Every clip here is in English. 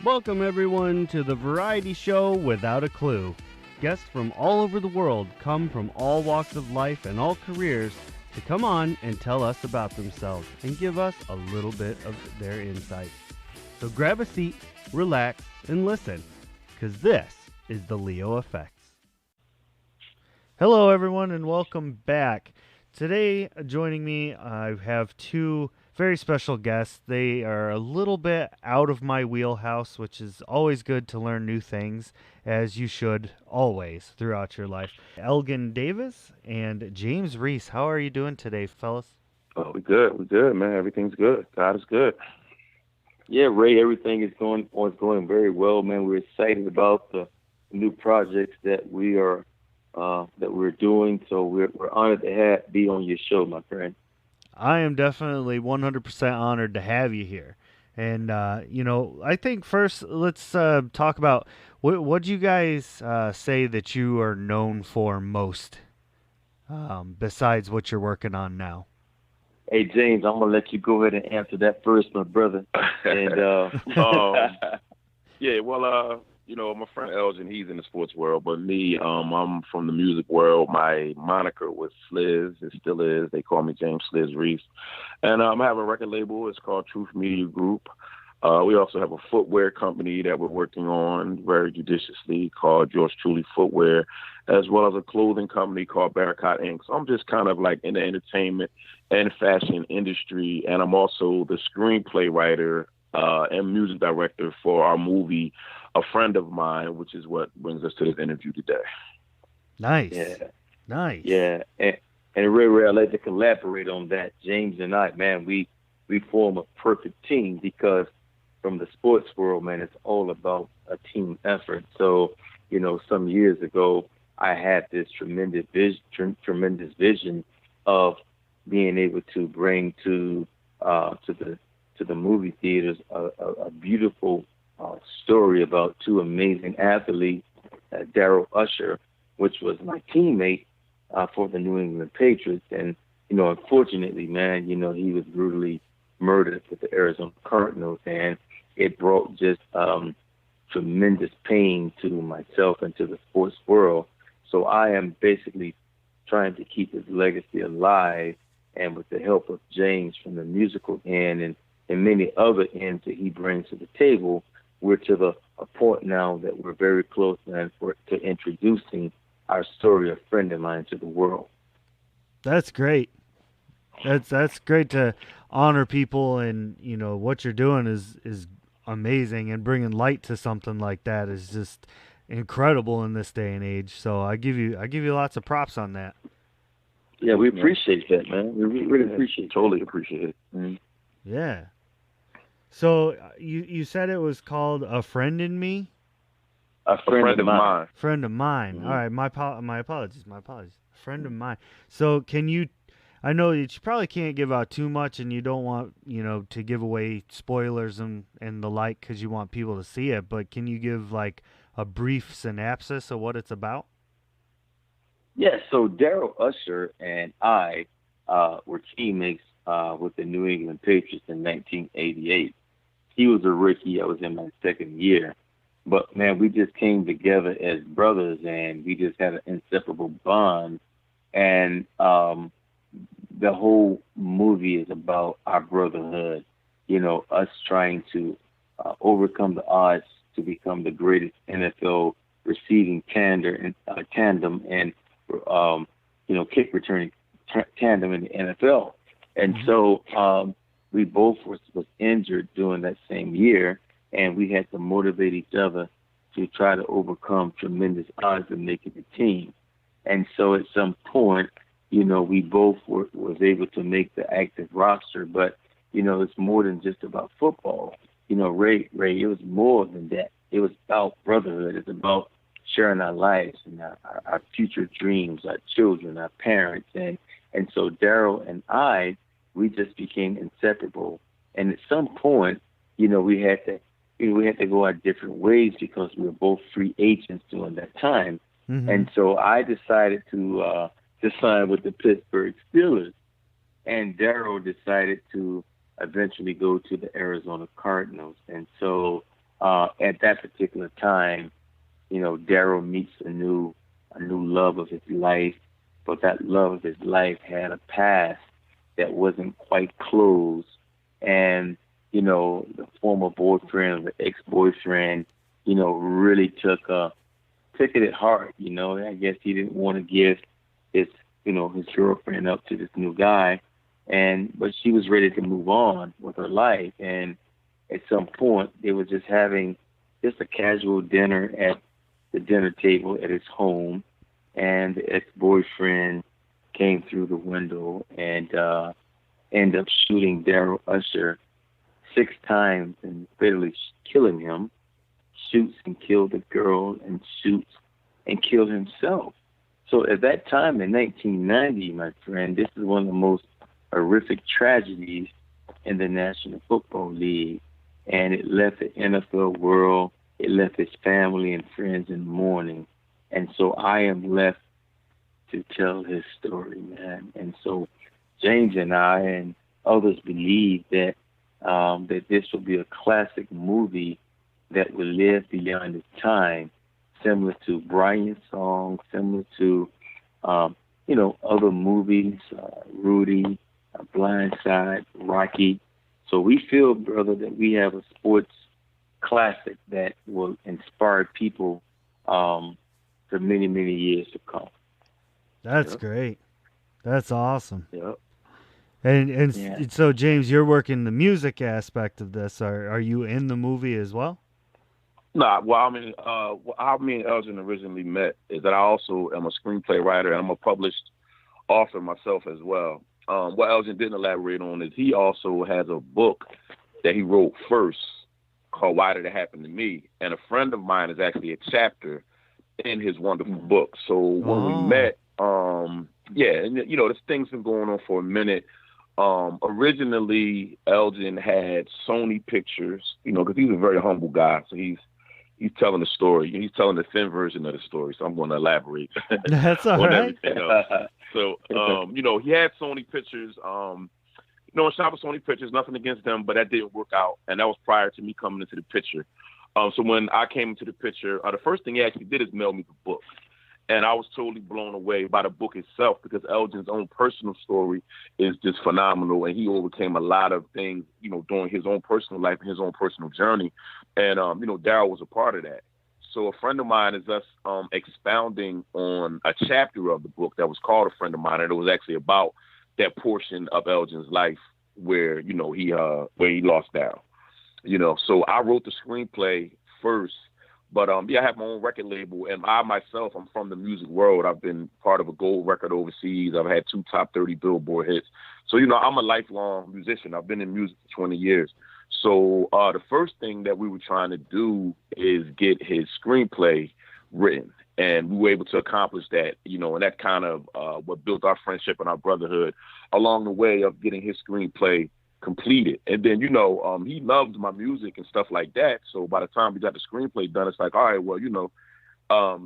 Welcome, everyone, to the variety show Without a Clue. Guests from all over the world come from all walks of life and all careers to come on and tell us about themselves and give us a little bit of their insight. So grab a seat, relax, and listen, because this is the Leo Effects. Hello, everyone, and welcome back. Today, joining me, I have two very special guests. They are a little bit out of my wheelhouse, which is always good to learn new things, as you should always throughout your life. Elgin Davis and James Reese. How are you doing today, fellas? Oh, we good, man. Everything's good. God is good. Yeah, Ray, everything is going very well, man. We're excited about the new projects that we're doing. So we're honored to be on your show, my friend. I am definitely 100% honored to have you here. And, I think first let's talk about what do you guys say that you are known for most besides what you're working on now? Hey, James, I'm gonna let you go ahead and answer that first, my brother. And um, yeah, well, my friend Elgin, he's in the sports world, but me, I'm from the music world. My moniker was Sliz, it still is. They call me James Sliz Reese, and I have a record label. It's called Truth Media Group. We also have a footwear company that we're working on very judiciously called Yours Truly Footwear, as well as a clothing company called Barricade Inc. So I'm just kind of like in the entertainment and fashion industry, and I'm also the screenplay writer and music director for our movie, A Friend of Mine, which is what brings us to this interview today. Nice. yeah, Nice. yeah, and Ray, I'd like to collaborate on that. James and I, man, we form a perfect team because from the sports world, man, it's all about a team effort. So, some years ago, I had this tremendous vision of being able to bring to the movie theaters a beautiful story about two amazing athletes, Daryl Usher, which was my teammate for the New England Patriots, and unfortunately, man, he was brutally murdered with the Arizona Cardinals, and it brought just tremendous pain to myself and to the sports world. So I am basically trying to keep his legacy alive, and with the help of James from the musical end and many other ends that he brings to the table, we're to the a point now that we're very close, man, to introducing our story, A Friend of Mine, to the world. That's great. That's great to honor people, and what you're doing is amazing, and bringing light to something like that is just incredible in this day and age. So I give you lots of props on that. Yeah, we Yeah, appreciate that, man. We really yeah, appreciate that. totally appreciate it. Mhm. Yeah. So you said it was called A Friend in Me? A A friend friend of of mine. mine. Friend of mine. All Hmm. right, my apologies. My apologies. Friend of mine. So can you? I know that you probably can't give out too much, and you don't want to give away spoilers and the like because you want people to see it. But can you give like a brief synopsis of what it's about? Yeah, so Daryl Usher and I were teammates with the New England Patriots in 1988. He was a rookie. I was in my second year. But man, we just came together as brothers, and we just had an inseparable bond. And the whole movie is about our brotherhood. Us trying to overcome the odds to become the greatest NFL receiving tandem and kick returning tandem in the NFL. And Hmm. so we both was injured during that same year, and we had to motivate each other to try to overcome tremendous odds and make it a team. And so at some point, we both was able to make the active roster, but it's more than just about football. Ray, it was more than that. It was about brotherhood. It's about sharing our lives and our future dreams, our children, our parents, and so Daryl and I, we just became inseparable. And at some point, we had to we had to go our different ways because we were both free agents during that time. Hmm. And so I decided to sign with the Pittsburgh Steelers, and Darrow decided to eventually go to the Arizona Cardinals. And so at that particular time, Daryl meets a new love of his life, but that love of his life had a past that wasn't quite closed. And, the former boyfriend, the ex-boyfriend, really took it at heart. I guess he didn't want to give his, his girlfriend up to this new guy. But she was ready to move on with her life. And at some point, they were just having just a casual dinner at the dinner table at his home. And the ex-boyfriend came through the window and ended up shooting Daryl Usher 6 times and fatally killing him. Shoots and killed the girl and shoots and killed himself. So at that time in 1990, my friend, this is one of the most horrific tragedies in the National Football League. And it left the NFL world, it left his family and friends in mourning. And so I am left to tell his story, man. And so James and I and others believe that that this will be a classic movie that will live beyond its time, similar to Brian's song, similar to other movies, Rudy, Blindside, Rocky. So we feel, brother, that we have a sports classic that will inspire people for many, many years to come. That's great. That's awesome. Yep. And Yeah. so, James, you're working the music aspect of this. Are you in the movie as well? Nah, well, how me and Elgin originally met is that I also am a screenplay writer and I'm a published author myself as well. What Elgin didn't elaborate on is he also has a book that he wrote first called Why Did It Happen to Me? And a friend of mine is actually a chapter in his wonderful book. So when we met, and this thing's been going on for a minute. Originally, Elgin had Sony Pictures, because he's a very humble guy. So he's telling the story. He's telling the thin version of the story. So I'm going to elaborate That's all on right. everything else. So, he had Sony Pictures. And shop with Sony Pictures, nothing against them, but that didn't work out. And that was prior to me coming into the picture. So when I came into the picture, the first thing he actually did is mail me the book. And I was totally blown away by the book itself because Elgin's own personal story is just phenomenal. And he overcame a lot of things, during his own personal life and his own personal journey. And, Daryl was a part of that. So a friend of mine is us expounding on a chapter of the book that was called A Friend of Mine. And it was actually about that portion of Elgin's life where, he lost Daryl. So I wrote the screenplay first. But I have my own record label, and I myself, I'm from the music world. I've been part of a gold record overseas. I've had 2 top 30 Billboard hits. So, I'm a lifelong musician. I've been in music for 20 years. So the first thing that we were trying to do is get his screenplay written. And we were able to accomplish that, and that kind of what built our friendship and our brotherhood along the way of getting his screenplay completed. And then, he loved my music and stuff like that. So by the time we got the screenplay done, it's like, all right, well,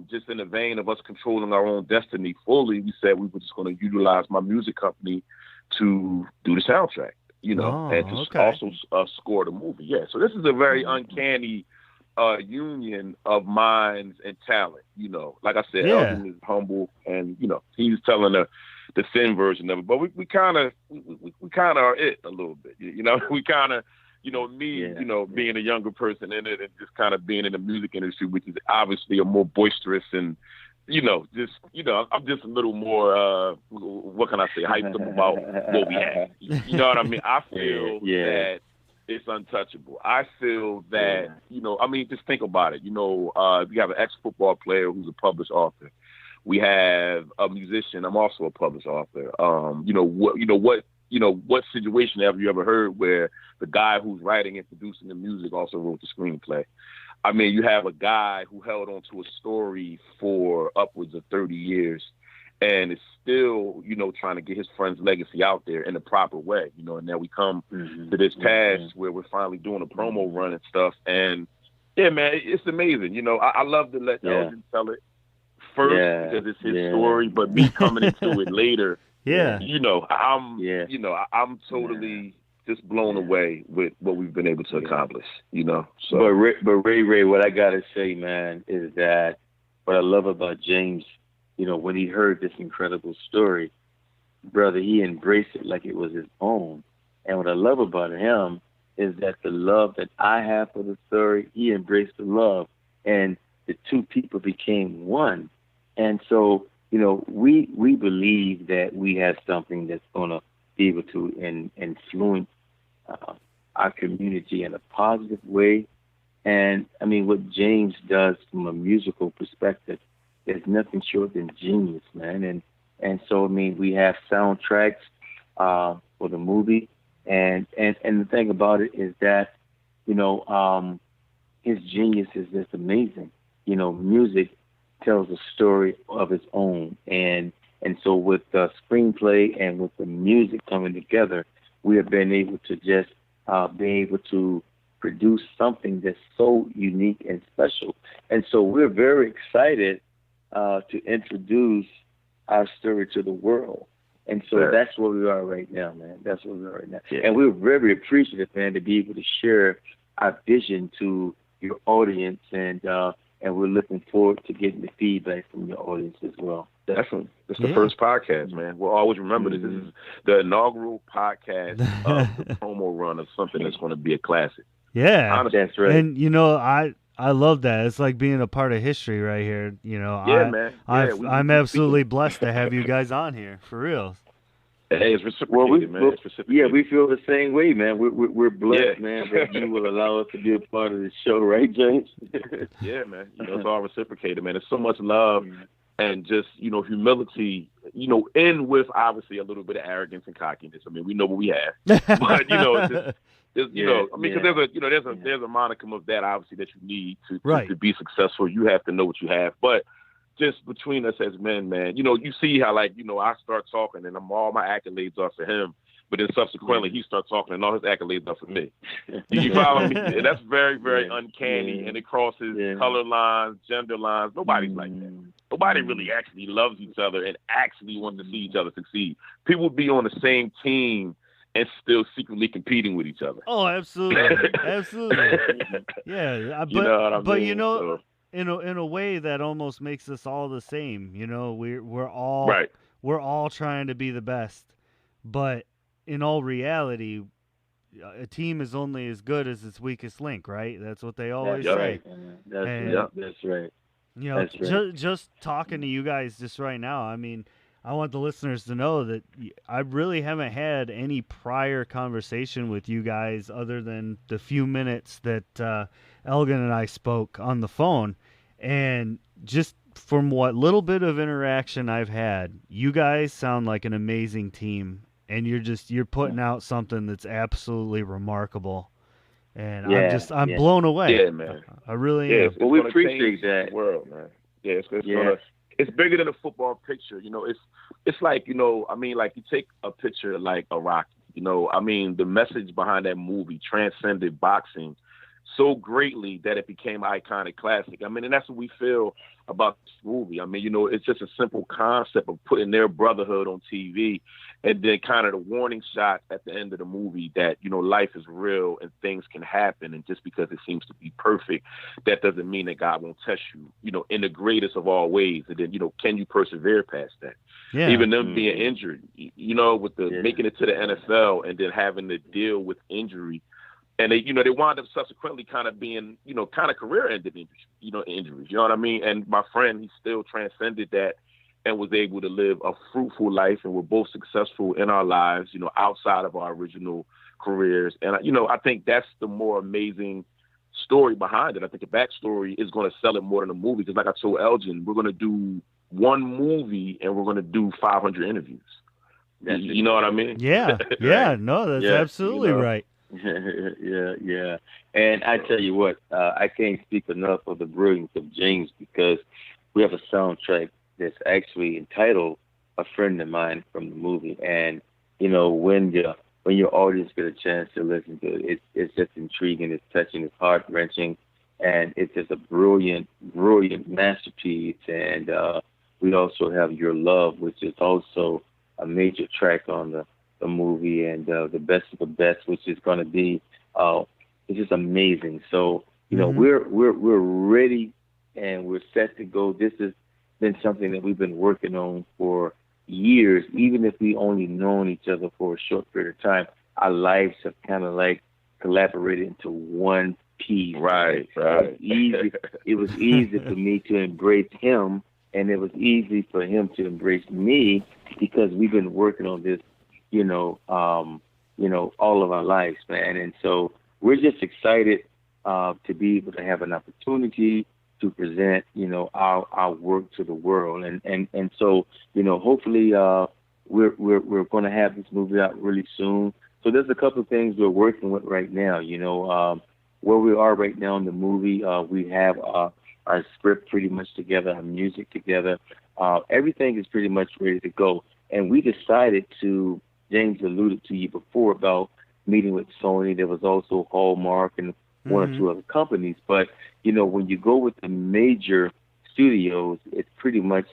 just in the vein of us controlling our own destiny fully, we said we were just going to utilize my music company to do the soundtrack, and to also score the movie. Yeah. So this is a very uncanny union of minds and talent. Like I said, Elgin is humble and, he's telling the thin version of it, but we kind of are it a little bit, we kind of, being a younger person in it and just kind of being in the music industry, which is obviously a more boisterous and, I'm just a little more, what can I say, hyped up about what we have. You know what I mean? I feel that it's untouchable. I feel that, just think about it. We have an ex-football player who's a published author. We have a musician. I'm also a published author. What situation have you ever heard where the guy who's writing and producing the music also wrote the screenplay? I mean, you have a guy who held on to a story for upwards of 30 years and is still, trying to get his friend's legacy out there in the proper way, and now we come to this task where we're finally doing a promo run and stuff. And yeah, man, it's amazing. I love to let Elgin tell it first because it's his story, but me coming into it later, I'm totally just blown away with what we've been able to accomplish. So. But Ray, what I gotta say, man, is that what I love about James, when he heard this incredible story, brother, he embraced it like it was his own. And what I love about him is that the love that I have for the story, he embraced the love, and the two people became one. And so, we believe that we have something that's going to be able to influence our community in a positive way. And I mean, what James does from a musical perspective is nothing short than genius, man. And so, I mean, we have soundtracks for the movie, and the thing about it is that, his genius is just amazing. Music tells a story of its own, and so with the screenplay and with the music coming together, we have been able to just be able to produce something that's so unique and special. And so we're very excited to introduce our story to the world. And so that's where we are right now, man. That's where we are right now. Yeah. And we're very appreciative, man, to be able to share our vision to your audience, and we're looking forward to getting the feedback from your audience as well. Definitely. It's the first podcast, man. We'll always remember this. This is the inaugural podcast of the promo run of something that's going to be a classic. Yeah. Honestly. That's right. And, I love that. It's like being a part of history right here. Man. I'm absolutely blessed to have you guys on here, for real. Hey, it's reciprocated, man. It's reciprocated. Yeah, we feel the same way, man. We're blessed, man, that you will allow us to be a part of the show, right, James? Yeah, man. It's all reciprocated, man. There's so much love and just, humility, and with obviously a little bit of arrogance and cockiness. I mean, we know what we have, but because there's a monicum of that obviously that you need to be successful. You have to know what you have, but just between us as men, man, you see how I start talking and all my accolades are for him, but then subsequently he starts talking and all his accolades are for me. You follow me? And that's very, very uncanny, and it crosses color lines, gender lines. Nobody's like that. Nobody really actually loves each other and actually wants to see each other succeed. People be on the same team and still secretly competing with each other. Oh, absolutely. Absolutely. Yeah. But in a way that almost makes us all the same. We're all trying to be the best, but in all reality, a team is only as good as its weakest link, right? That's what they always say. That's right. Just talking to you guys just right now, I mean, I want the listeners to know that I really haven't had any prior conversation with you guys other than the few minutes that Elgin and I spoke on the phone. And just from what little bit of interaction I've had, you guys sound like an amazing team. And you're putting out something that's absolutely remarkable. And I'm blown away. Yeah, man. I really am. Well, we appreciate that. World, man. Yeah, it's bigger than a football picture. It's like, like you take a picture like a Rocky, the message behind that movie transcended boxing so greatly that it became an iconic classic. And that's what we feel about this movie. It's just a simple concept of putting their brotherhood on TV, and then kind of the warning shots at the end of the movie that, life is real and things can happen. And just because it seems to be perfect, that doesn't mean that God won't test you, in the greatest of all ways. And then, can you persevere past that? Yeah. Even them being injured, with making it to the NFL and then having to deal with injury. And they wound up subsequently kind of being, kind of career-ending injuries. You know what I mean? And my friend, he still transcended that and was able to live a fruitful life, and we're both successful in our lives, outside of our original careers. And, I think that's the more amazing story behind it. I think the backstory is going to sell it more than a movie, because like I told Elgin, we're going to do one movie and we're going to do 500 interviews. You know what I mean? Yeah. Yeah. No, that's absolutely right. Yeah. And I tell you what, I can't speak enough of the brilliance of James, because we have a soundtrack that's actually entitled "A Friend of Mine" from the movie. And when your audience get a chance to listen to it, it's just intriguing, it's touching, it's heart wrenching, and it's just a brilliant masterpiece. And we also have "Your Love," which is also a major track on the the movie, and the best of the best, which is going to be it's just amazing. So Mm-hmm. we're ready and we're set to go. This has been something that we've been working on for years, even if we only known each other for a short period of time. Our lives have kind of like collaborated into one piece. Right, It was right. easy. It was easy for me to embrace him, and it was easy for him to embrace me because we've been working on this, all of our lives, man. And so we're just excited to be able to have an opportunity to present, our work to the world, and so hopefully we're going to have this movie out really soon. So there's a couple of things we're working with right now. Where we are right now in the movie, we have our script pretty much together, our music together. Everything is pretty much ready to go. And we decided to, James alluded to you before about meeting with Sony. There was also Hallmark and one or Mm-hmm. two other companies. But, when you go with the major studios, it's pretty much,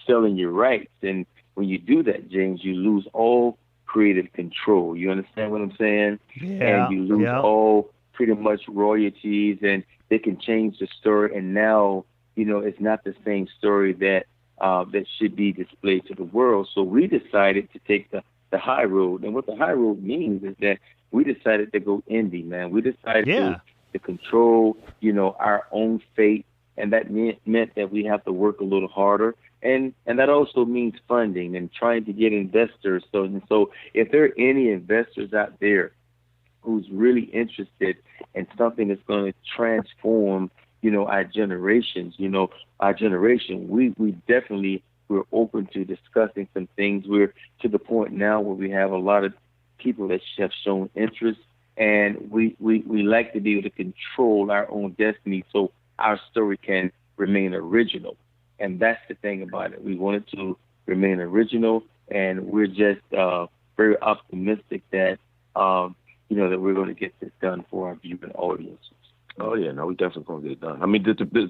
selling your rights. And when you do that, James, you lose all creative control. You understand what I'm saying? And Yeah. you lose Yeah. all pretty much royalties, and they can change the story. And now, it's not the same story that should be displayed to the world. So we decided to take the high road. And what the high road means is that we decided to go indie, man. We decided to Yeah. to control, our own fate, and that meant that we have to work a little harder. And that also means funding and trying to get investors. So if there are any investors out there who's really interested in something that's going to transform, our generation, we definitely, we're open to discussing some things. We're to the point now where we have a lot of people that have shown interest, and we like to be able to control our own destiny so our story can remain original. And that's the thing about it. We want it to remain original, and we're just very optimistic that that we're going to get this done for our viewing audience. Oh yeah, no, we definitely gonna get it done. I mean,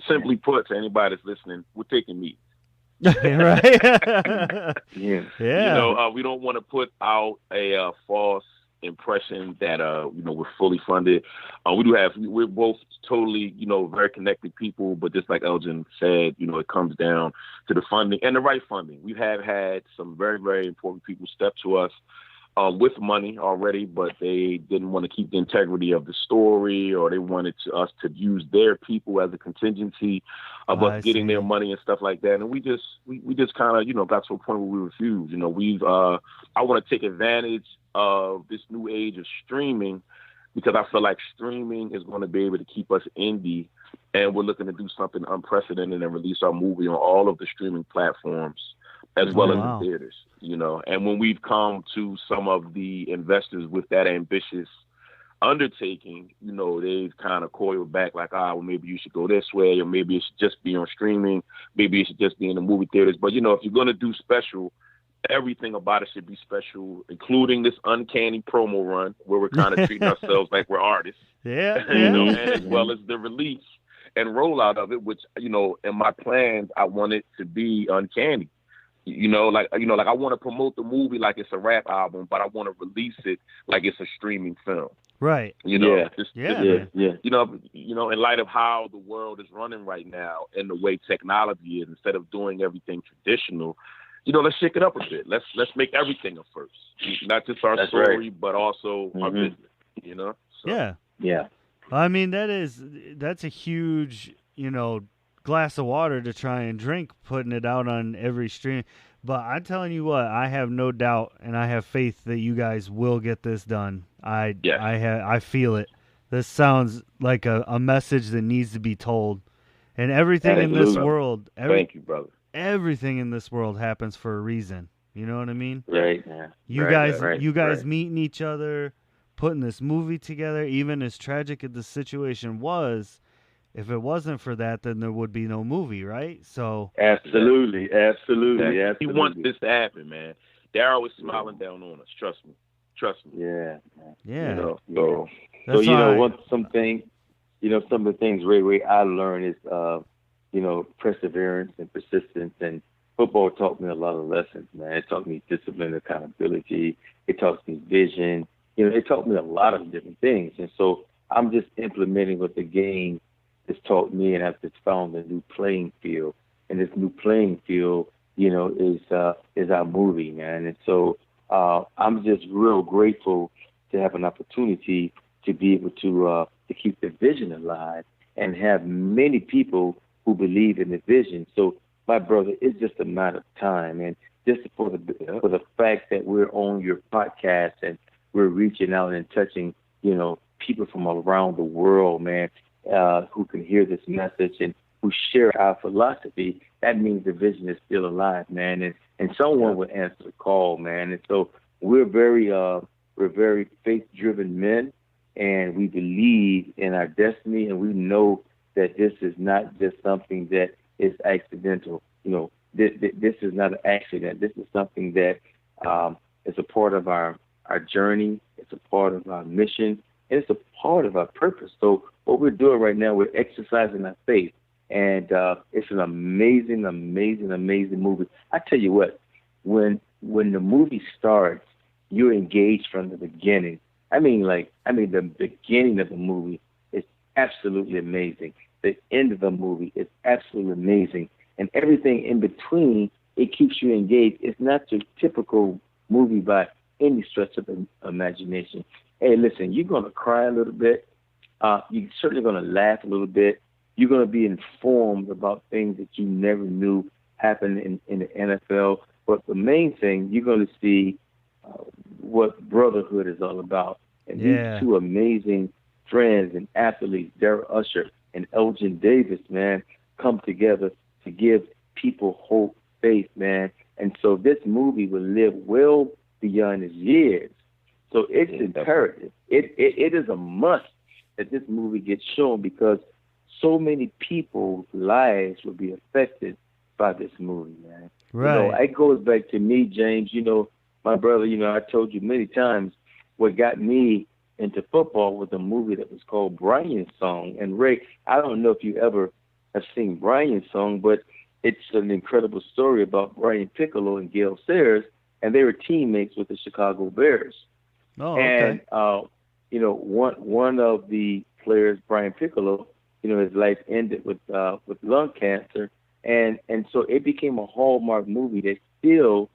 simply put, to anybody that's listening, we're taking meetings. Right. Yeah. Yeah. We don't want to put out a false impression that we're fully funded. We're both totally very connected people, but just like Elgin said, it comes down to the funding and the right funding. We have had some very, very important people step to us with money already, but they didn't want to keep the integrity of the story, or they wanted us to use their people as a contingency of I us getting their see. money and stuff like that. And we just kind of got to a point where we refused. I want to take advantage of this new age of streaming, because I feel like streaming is going to be able to keep us indie, and we're looking to do something unprecedented and release our movie on all of the streaming platforms as Oh well as in wow. theaters. And when we've come to some of the investors with that ambitious undertaking, they've kind of coiled back like, well, maybe you should go this way, or maybe it should just be on streaming, maybe it should just be in the movie theaters. But if you're going to do special, everything about it should be special, including this uncanny promo run where we're kind of treating ourselves like we're artists, Yeah. Yeah. and as well as the release and rollout of it, which, in my plans, I want it to be uncanny. Like I want to promote the movie like it's a rap album, but I want to release it like it's a streaming film. Right. Yeah. Yeah, Yeah. man. Yeah. In light of how the world is running right now and the way technology is, instead of doing everything traditional, let's shake it up a bit. Let's make everything a first, not just our That's story, right. but also our Mhm. business. So. Yeah. Yeah. I mean, that's a huge, glass of water to try and drink, putting it out on every stream. But I'm telling you what, I have no doubt, and I have faith that you guys will get this done. Yes. I feel it. This sounds like a message that needs to be told. And everything in this Absolutely. world, Thank you, brother. everything in this world happens for a reason. You know what I mean? Right. Yeah. You Right, guys, right, you guys right. meeting each other, putting this movie together, even as tragic as the situation was. If it wasn't for that, then there would be no movie, right? So Absolutely. Absolutely. He wants Absolutely. this to happen, man. Darryl is smiling down on us. Trust me. Yeah. yeah, So that's So why. some of the things, Ray, I learned is perseverance and persistence, and football taught me a lot of lessons, man. It taught me discipline, accountability. It taught me vision. It taught me a lot of different things. And so I'm just implementing what the game has taught me, and I've just found a new playing field. And this new playing field, is our movie, man. And so I'm just real grateful to have an opportunity to be able to keep the vision alive and have many people who believe in the vision. So, my brother, it's just a matter of time, and just for the fact that we're on your podcast and we're reaching out and touching, people from around the world, man, who can hear this message and who share our philosophy. That means the vision is still alive, man, and someone will answer the call, man. And so we're very faith-driven men, and we believe in our destiny, and we know that this is not just something that is accidental. This is not an accident. This is something that is a part of our journey. It's a part of our mission, and it's a part of our purpose. So what we're doing right now, we're exercising our faith, and it's an amazing, amazing, amazing movie. I tell you what, when the movie starts, you're engaged from the beginning. I mean, the beginning of the movie is absolutely amazing. The end of the movie is absolutely amazing. And everything in between, it keeps you engaged. It's not your typical movie by any stretch of the imagination. Hey, listen, you're going to cry a little bit. You're certainly going to laugh a little bit. You're going to be informed about things that you never knew happened in the NFL. But the main thing, you're going to see what brotherhood is all about. And these two amazing friends and athletes, Darrell Usher and Elgin Davis, man, come together to give people hope, faith, man. And so this movie will live well beyond its years. So it's imperative. It is a must that this movie gets shown, because so many people's lives will be affected by this movie, man. Right. It goes back to me, James. My brother, I told you many times what got me into football was a movie that was called Brian's Song. And Ray, I don't know if you ever have seen Brian's Song, but it's an incredible story about Brian Piccolo and Gale Sayers, and they were teammates with the Chicago Bears. Oh, okay. And one of the players, Brian Piccolo, his life ended with lung cancer, and so it became a hallmark movie that still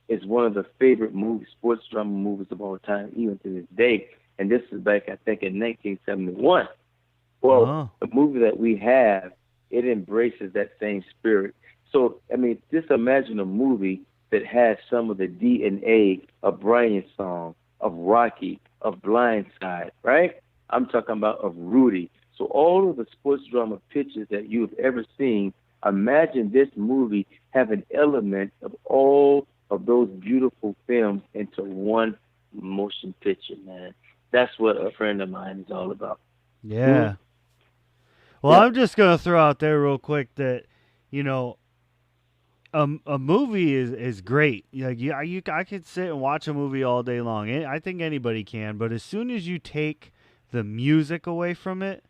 is one of the favorite sports drama movies of all time, even to this day. And this is back, I think, in 1971. Well, the movie that we have, it embraces that same spirit. So, just imagine a movie that has some of the DNA of Brian's Song, of Rocky, of Blindside, right? I'm talking about of Rudy. So all of the sports drama pictures that you've ever seen, imagine this movie have an element of all of those beautiful films into one motion picture, man. That's what a friend of mine is all about. Yeah. Well, I'm just going to throw out there real quick that, a movie is great. I could sit and watch a movie all day long. I think anybody can, but as soon as you take the music away from it,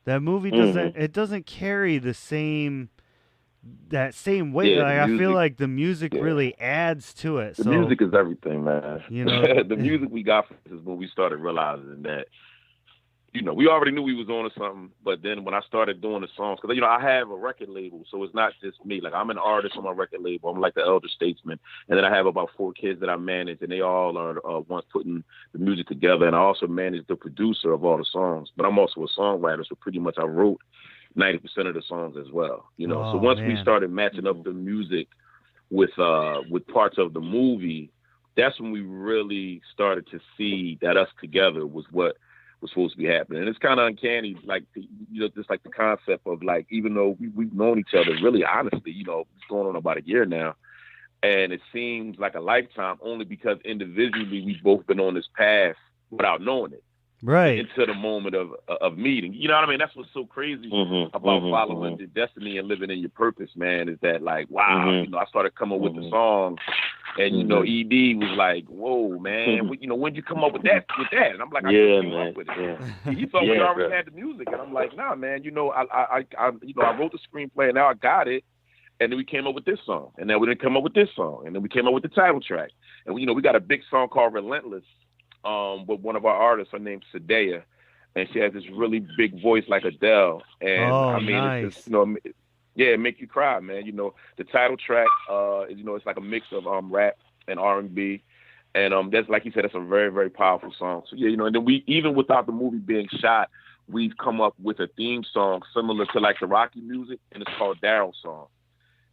that movie doesn't carry that same weight. Yeah, I feel like the music really adds to it. The music is everything, man. The music we got from this movie, we started realizing that, we already knew we was on to something, but then when I started doing the songs, because, I have a record label, so it's not just me. Like, I'm an artist on my record label. I'm like the elder statesman. And then I have about 4 kids that I manage, and they all are once putting the music together. And I also manage the producer of all the songs. But I'm also a songwriter, so pretty much I wrote 90% of the songs as well. So once we started matching up the music with parts of the movie, that's when we really started to see that us together was what was supposed to be happening. And it's kind of uncanny, like, just like the concept of, like, even though we've known each other really honestly, it's going on about a year now, and it seems like a lifetime only because individually we've both been on this path without knowing it. Right. Into the moment of meeting. You know what I mean? That's what's so crazy about following your destiny and living in your purpose, man, is that, like, wow, I started coming with the song, and, ED was like, whoa, man, when'd you come up with that? And I'm like, I just came up with it. Yeah. He thought we already had the music, and I'm like, nah, man, I wrote the screenplay, and now I got it. And then we came up with this song, and then we didn't come up with this song, and then we came up with the title track. And we got a big song called Relentless, with one of our artists. Her name's Sadea, and she has this really big voice like Adele. And I mean, nice. it's just it make you cry, man. The title track, it's like a mix of rap and R&B. And that's, like you said, that's a very, very powerful song. So yeah, and then we, even without the movie being shot, we've come up with a theme song similar to like the Rocky music, and it's called Daryl's Song.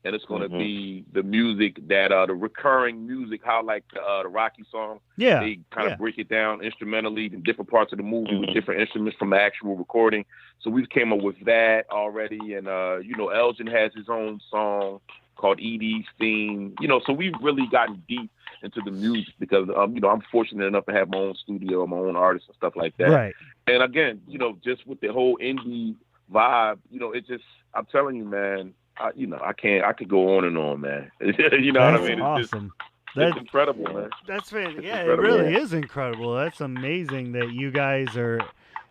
And it's going to be the music that the recurring music, how like the Rocky song, they kind of break it down instrumentally in different parts of the movie with different instruments from the actual recording. So we've came up with that already. And Elgin has his own song called Edie's Theme. So we've really gotten deep into the music because I'm fortunate enough to have my own studio, my own artists and stuff like that. Right. And again, just with the whole indie vibe, it just, I'm telling you, man. I could go on and on, man. What I mean? It's awesome. It's incredible, man. That's it really is incredible. That's amazing that you guys are,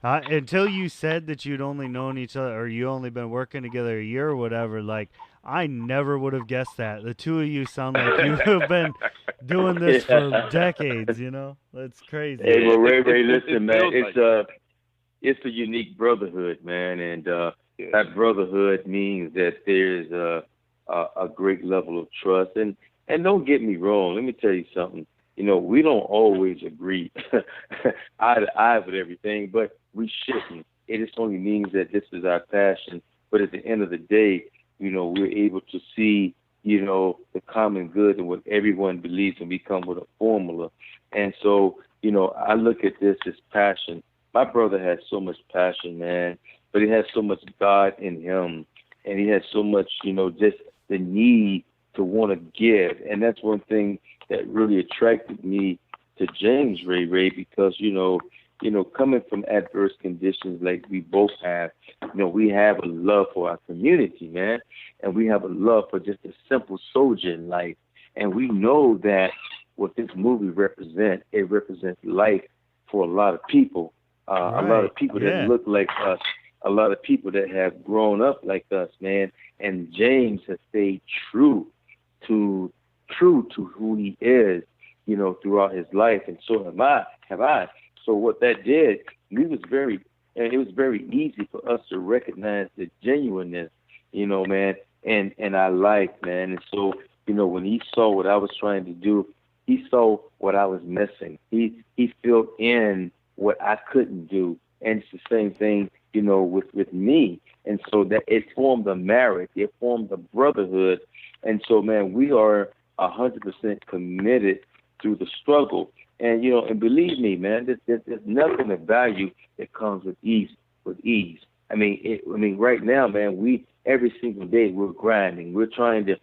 until you said that you'd only known each other or you only been working together a year or whatever, like, I never would have guessed that. The two of you sound like you have been doing this for decades, That's crazy. Hey, well, Ray, listen, man, it's a unique brotherhood, man, and that brotherhood means that there's a great level of trust. And don't get me wrong, let me tell you something. We don't always agree eye to eye with everything, but we shouldn't. It just only means that this is our passion. But at the end of the day, we're able to see, the common good and what everyone believes, and we come with a formula. And so, I look at this as passion. My brother has so much passion, man. But he has so much God in him, and he has so much, just the need to want to give. And that's one thing that really attracted me to James Ray, because, coming from adverse conditions like we both have, we have a love for our community, man, and we have a love for just a simple soldier in life. And we know that what this movie represents, it represents life for a lot of people, a lot of people that look like us. A lot of people that have grown up like us, man. And James has stayed true to who he is, throughout his life. And so have I. So what that did, it was very easy for us to recognize the genuineness, man. And I like, man. And so, when he saw what I was trying to do, he saw what I was missing. He filled in what I couldn't do. And it's the same thing, with me. And so that it formed a marriage, it formed a brotherhood. And so, man, we are 100% committed through the struggle. And, and believe me, man, there's nothing of value that comes with ease. I mean, right now, man, every single day we're grinding. We're trying to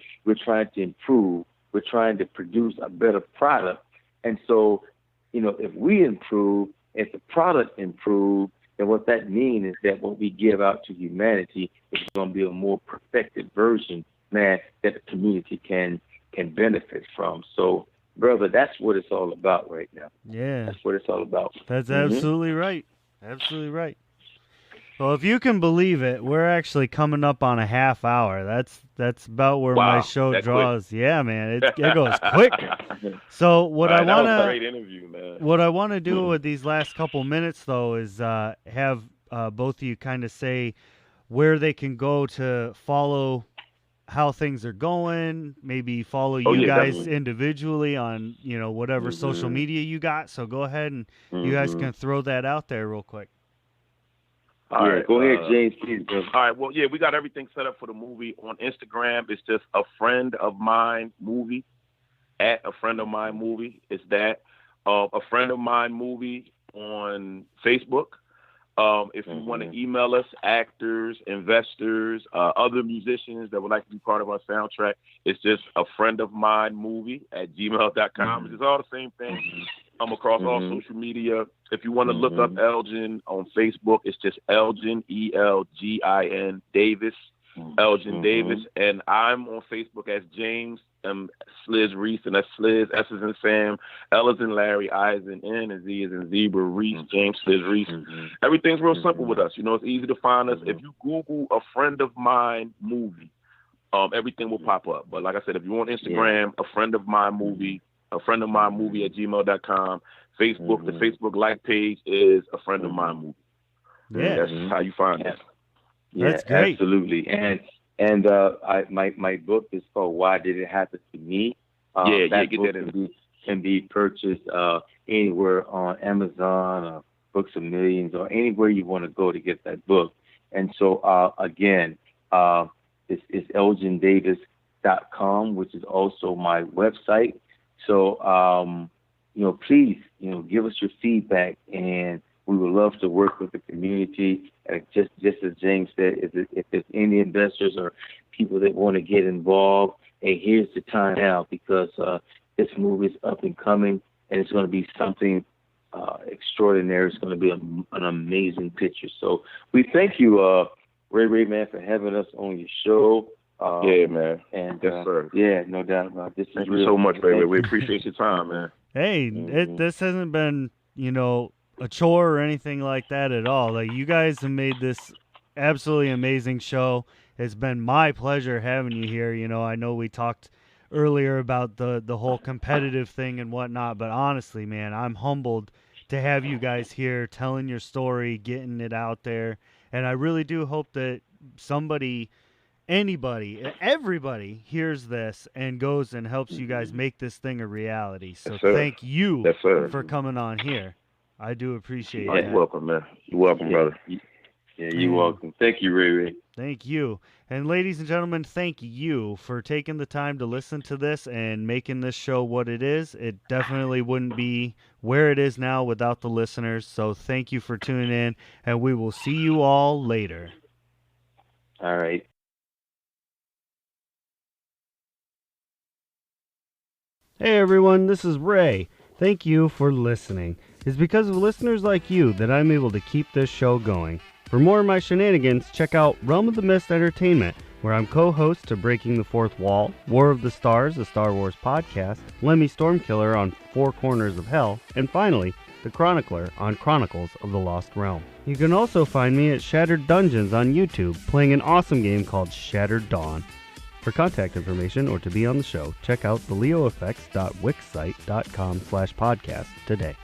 improve. We're trying to produce a better product. And so, if we improve, if the product improves, then what that means is that what we give out to humanity is going to be a more perfected version, man, that the community can benefit from. So, brother, that's what it's all about right now. Yeah. That's what it's all about. That's absolutely right. Absolutely right. Well, if you can believe it, we're actually coming up on a half hour. That's about where my show draws. Quick. Yeah, man, it goes quick. So what I want to great interview, man. What I want to do with these last couple minutes, though, is have both of you kind of say where they can go to follow how things are going. Maybe follow you guys definitely. Individually on whatever social media you got. So go ahead and you guys can throw that out there real quick. All right, go ahead, James, please. Bro. All right, well, we got everything set up for the movie. On Instagram, it's just A Friend of Mine Movie, at A Friend of Mine Movie. It's that. A Friend of Mine Movie on Facebook. If you want to email us, actors, investors, other musicians that would like to be part of our soundtrack, it's just A Friend of Mine Movie at gmail.com. It's all the same thing. I'm across all social media. If you want to look up Elgin on Facebook, it's just Elgin, Elgin Davis, Elgin Davis. And I'm on Facebook as James Sliz Reese, and that's Sliz, S is in Sam, L is in Larry, I is in N, and Z is in Zebra, Reese, James Sliz Reese. Everything's real simple with us. It's easy to find us. If you Google A Friend of Mine Movie everything will pop up. But like I said, if you want Instagram, a friend of my movie at gmail.com. Facebook, the Facebook like page is a friend of my movie. Yeah. That's how you find it. Yeah, That's great. Absolutely. And my book is called Why Did It Happen to Me? Get book that in. can be purchased anywhere on Amazon or Books of Millions or anywhere you want to go to get that book. And so again, it's elgindavis.com, which is also my website. So please give us your feedback, and we would love to work with the community. And just as James said, if there's any investors or people that want to get involved, hey, here's the time now, because this movie is up and coming, and it's going to be something extraordinary. It's going to be an amazing picture. So we thank you, Ray, man, for having us on your show. Yeah, man. And yes, sir. Yeah, no doubt about it. Thank you so much, Ray. We appreciate your time, man. Hey, this hasn't been, a chore or anything like that at all. Like, you guys have made this absolutely amazing show. It's been my pleasure having you here. I know we talked earlier about the whole competitive thing and whatnot, but honestly, man, I'm humbled to have you guys here telling your story, getting it out there. And I really do hope that everybody hears this and goes and helps you guys make this thing a reality. So yes, thank you yes, for coming on here. I do appreciate it. You're welcome, man. You're welcome, brother. Yeah, you're welcome. Thank you, Ray. Thank you. And ladies and gentlemen, thank you for taking the time to listen to this and making this show what it is. It definitely wouldn't be where it is now without the listeners. So thank you for tuning in, and we will see you all later. All right. Hey everyone, this is Ray. Thank you for listening. It's because of listeners like you that I'm able to keep this show going. For more of my shenanigans, check out Realm of the Mist Entertainment, where I'm co-host to Breaking the Fourth Wall, War of the Stars, a Star Wars podcast, Lemmy Stormkiller on Four Corners of Hell, and finally, The Chronicler on Chronicles of the Lost Realm. You can also find me at Shattered Dungeons on YouTube, playing an awesome game called Shattered Dawn. For contact information or to be on the show, check out theleoeffects.wixsite.com/podcast today.